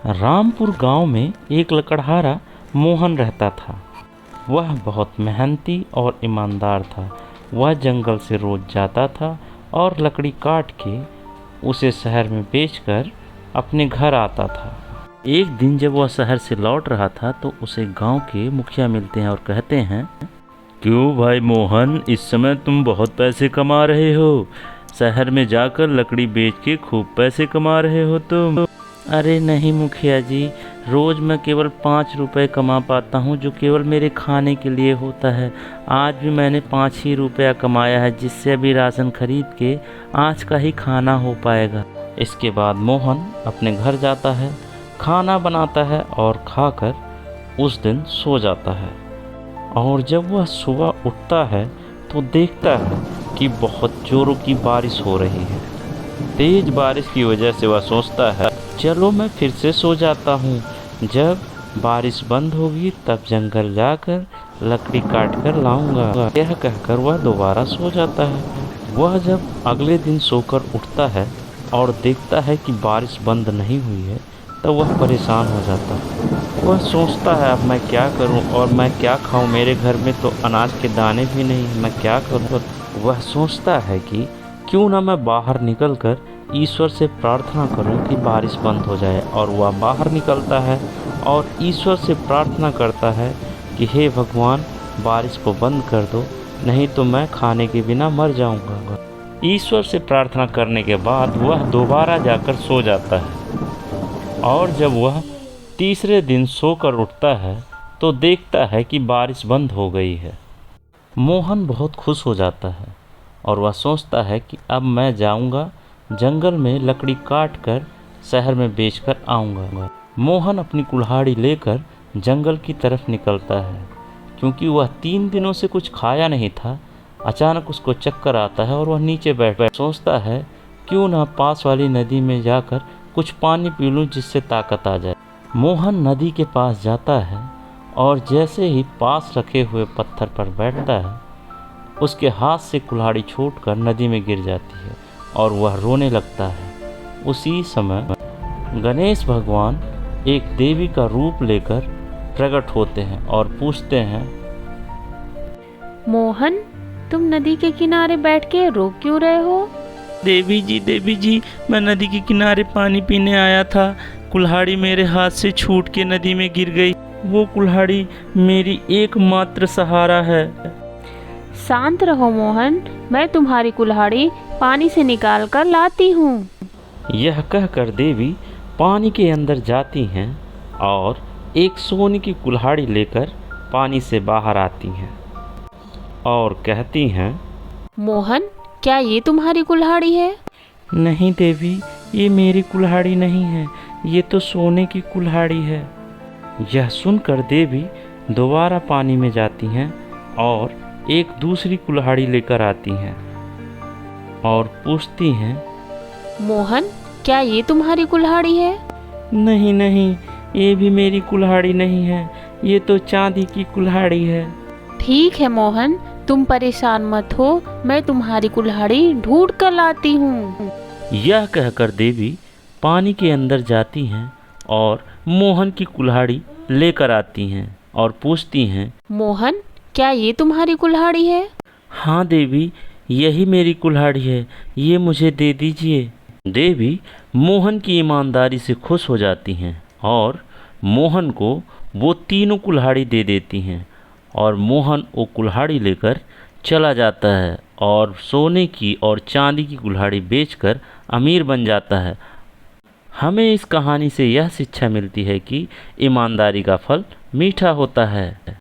रामपुर गांव में एक लकड़हारा मोहन रहता था। वह बहुत मेहनती और ईमानदार था। वह जंगल से रोज जाता था और लकड़ी काट के उसे शहर में बेचकर अपने घर आता था। एक दिन जब वह शहर से लौट रहा था तो उसे गांव के मुखिया मिलते हैं और कहते हैं, क्यों भाई मोहन, इस समय तुम बहुत पैसे कमा रहे हो। शहर में जाकर लकड़ी बेच के खूब पैसे कमा रहे हो तुम। अरे नहीं मुखिया जी, रोज़ मैं केवल 5 रुपए कमा पाता हूँ, जो केवल मेरे खाने के लिए होता है। आज भी मैंने 5 ही रुपया कमाया है, जिससे अभी राशन खरीद के आज का ही खाना हो पाएगा। इसके बाद मोहन अपने घर जाता है, खाना बनाता है और खाकर उस दिन सो जाता है। और जब वह सुबह उठता है तो देखता है कि बहुत जोरों की बारिश हो रही है। तेज बारिश की वजह से वह सोचता है, चलो मैं फिर से सो जाता हूँ। जब बारिश बंद होगी तब जंगल जाकर लकड़ी काट कर लाऊंगा। यह कहकर वह दोबारा सो जाता है। वह जब अगले दिन सोकर उठता है और देखता है कि बारिश बंद नहीं हुई है, तब वह परेशान हो जाता है। वह सोचता है, अब मैं क्या करूं और मैं क्या खाऊं, मेरे घर में तो अनाज के दाने भी नहीं, मैं क्या करूं। वह सोचता है कि क्यों ना मैं बाहर निकलकर ईश्वर से प्रार्थना करूं कि बारिश बंद हो जाए। और वह बाहर निकलता है और ईश्वर से प्रार्थना करता है कि हे भगवान, बारिश को बंद कर दो, नहीं तो मैं खाने के बिना मर जाऊंगा। ईश्वर से प्रार्थना करने के बाद वह दोबारा जाकर सो जाता है। और जब वह तीसरे दिन सोकर उठता है तो देखता है कि बारिश बंद हो गई है। मोहन बहुत खुश हो जाता है और वह सोचता है कि अब मैं जाऊंगा जंगल में लकड़ी काट कर शहर में बेचकर आऊंगा। मोहन अपनी कुल्हाड़ी लेकर जंगल की तरफ निकलता है। क्योंकि वह 3 दिनों से कुछ खाया नहीं था, अचानक उसको चक्कर आता है और वह नीचे बैठ सोचता है, क्यों ना पास वाली नदी में जाकर कुछ पानी पी लूं जिससे ताकत आ जाए। मोहन नदी के पास जाता है और जैसे ही पास रखे हुए पत्थर पर बैठता है, उसके हाथ से कुल्हाड़ी छूटकर नदी में गिर जाती है और वह रोने लगता है। उसी समय गणेश भगवान एक देवी का रूप लेकर प्रकट होते हैं और पूछते हैं, मोहन, तुम नदी के किनारे बैठ के रो क्यों रहे हो? देवी जी, मैं नदी के किनारे पानी पीने आया था। कुल्हाड़ी मेरे हाथ से छूट के नदी में गिर गई। वो कुल्हाड़ी मेरी एकमात्र सहारा है। शांत रहो मोहन, मैं तुम्हारी कुल्हाड़ी पानी से निकाल कर लाती हूँ। यह कहकर देवी पानी के अंदर जाती हैं और एक सोने की कुल्हाड़ी लेकर पानी से बाहर आती हैं और कहती हैं, मोहन, क्या ये तुम्हारी कुल्हाड़ी है? नहीं देवी, ये मेरी कुल्हाड़ी नहीं है, ये तो सोने की कुल्हाड़ी है। यह सुनकर देवी दोबारा पानी में जाती हैं और एक दूसरी कुल्हाड़ी लेकर आती हैं और पूछती हैं, मोहन, क्या ये तुम्हारी कुल्हाड़ी है? नहीं, ये भी मेरी कुल्हाड़ी नहीं है, ये तो चांदी की कुल्हाड़ी है। ठीक है मोहन, तुम परेशान मत हो, मैं तुम्हारी कुल्हाड़ी ढूंढ कर लाती हूँ। यह कहकर देवी पानी के अंदर जाती हैं और मोहन की कुल्हाड़ी लेकर आती हैं और पूछती हैं, मोहन, क्या ये तुम्हारी कुल्हाड़ी है? हाँ देवी, यही मेरी कुल्हाड़ी है, ये मुझे दे दीजिए। देवी मोहन की ईमानदारी से खुश हो जाती हैं और मोहन को वो तीनों कुल्हाड़ी दे देती हैं और मोहन वो कुल्हाड़ी लेकर चला जाता है और सोने की और चांदी की कुल्हाड़ी बेचकर अमीर बन जाता है। हमें इस कहानी से यह शिक्षा मिलती है कि ईमानदारी का फल मीठा होता है।